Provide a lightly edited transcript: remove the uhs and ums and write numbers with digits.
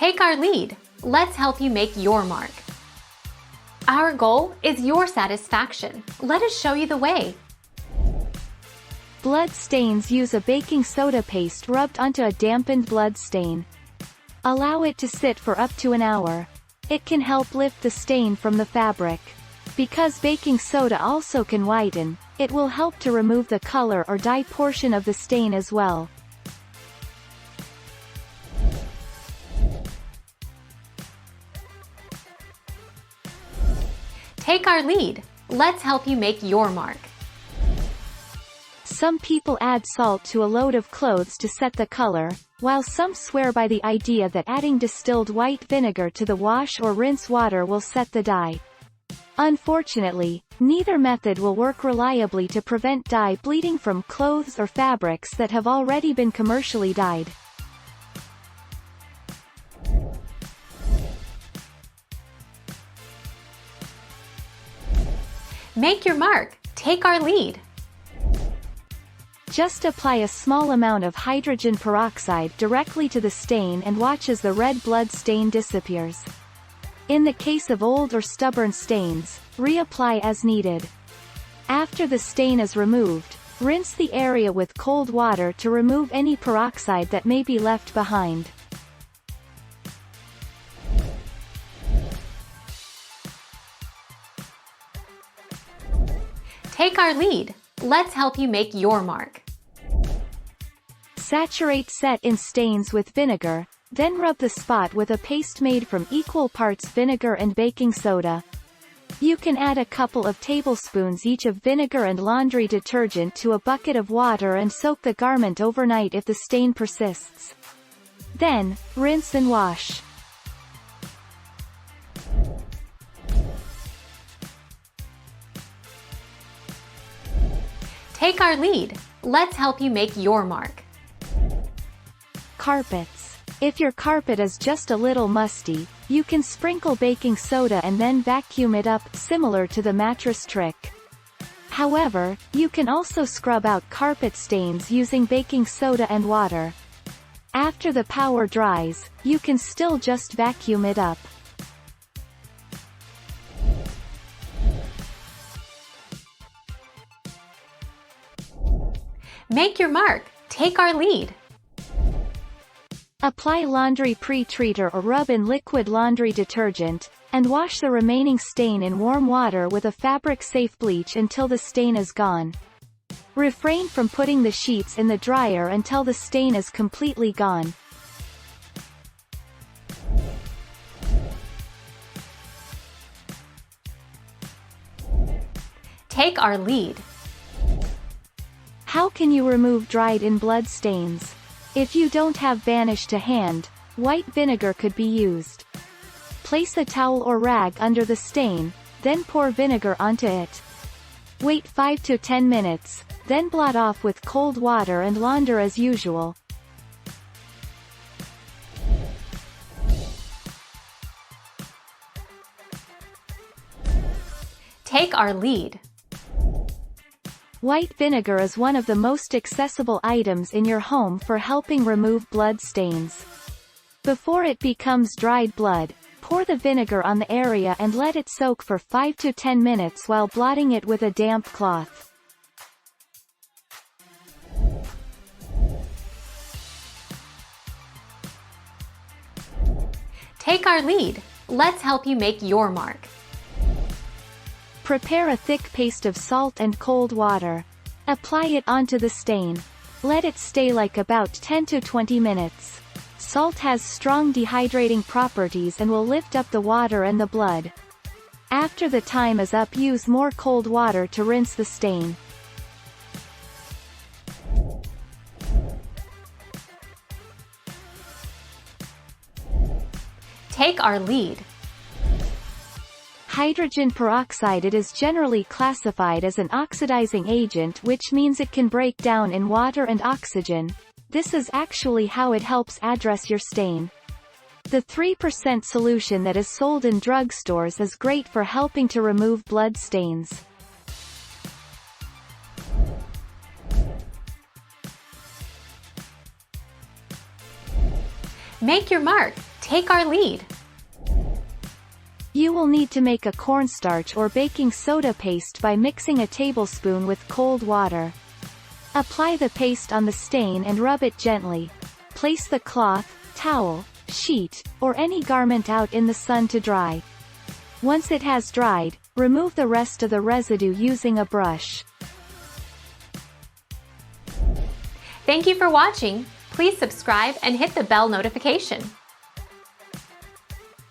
Take our lead. Let's help you make your mark. Our goal is your satisfaction. Let us show you the way. Blood stains. Use a baking soda paste rubbed onto a dampened blood stain. Allow it to sit for up to an hour. It can help lift the stain from the fabric. Because baking soda also can whiten, it will help to remove the color or dye portion of the stain as well. Take our lead. Let's help you make your mark. Some people add salt to a load of clothes to set the color, while some swear by the idea that adding distilled white vinegar to the wash or rinse water will set the dye. Unfortunately, neither method will work reliably to prevent dye bleeding from clothes or fabrics that have already been commercially dyed. Make your mark. Take our lead. Just apply a small amount of hydrogen peroxide directly to the stain and watch as the red blood stain disappears. In the case of old or stubborn stains, reapply as needed. After the stain is removed, rinse the area with cold water to remove any peroxide that may be left behind. Take our lead. Let's help you make your mark. Saturate set in stains with vinegar, then rub the spot with a paste made from equal parts vinegar and baking soda. You can add a couple of tablespoons each of vinegar and laundry detergent to a bucket of water and soak the garment overnight if the stain persists. Then, rinse and wash. Take our lead. Let's help you make your mark. Carpets. If your carpet is just a little musty, you can sprinkle baking soda and then vacuum it up, similar to the mattress trick. However, you can also scrub out carpet stains using baking soda and water. After the power dries, you can still just vacuum it up. Make your mark. Take our lead. Apply laundry pre-treater or rub in liquid laundry detergent, and wash the remaining stain in warm water with a fabric-safe bleach until the stain is gone. Refrain from putting the sheets in the dryer until the stain is completely gone. Take our lead. How can you remove dried-in blood stains? If you don't have vanish to hand, white vinegar could be used. Place a towel or rag under the stain, then pour vinegar onto it. Wait 5 to 10 minutes, then blot off with cold water and launder as usual. Take our lead. White vinegar is one of the most accessible items in your home for helping remove blood stains. Before it becomes dried blood, pour the vinegar on the area and let it soak for 5 to 10 minutes while blotting it with a damp cloth. Take our lead. Let's help you make your mark. Prepare a thick paste of salt and cold water. Apply it onto the stain. Let it stay like about 10 to 20 minutes. Salt has strong dehydrating properties and will lift up the water and the blood. After the time is up, use more cold water to rinse the stain. Take our lead. Hydrogen peroxide. It is generally classified as an oxidizing agent, which means it can break down in water and oxygen. This is actually how it helps address your stain. The 3% solution that is sold in drugstores is great for helping to remove blood stains. Make your mark. take our lead. You will need to make a cornstarch or baking soda paste by mixing a tablespoon with cold water. Apply the paste on the stain and rub it gently. Place the cloth, towel, sheet, or any garment out in the sun to dry. Once it has dried, remove the rest of the residue using a brush. Thank you for watching. Please subscribe and hit the bell notification.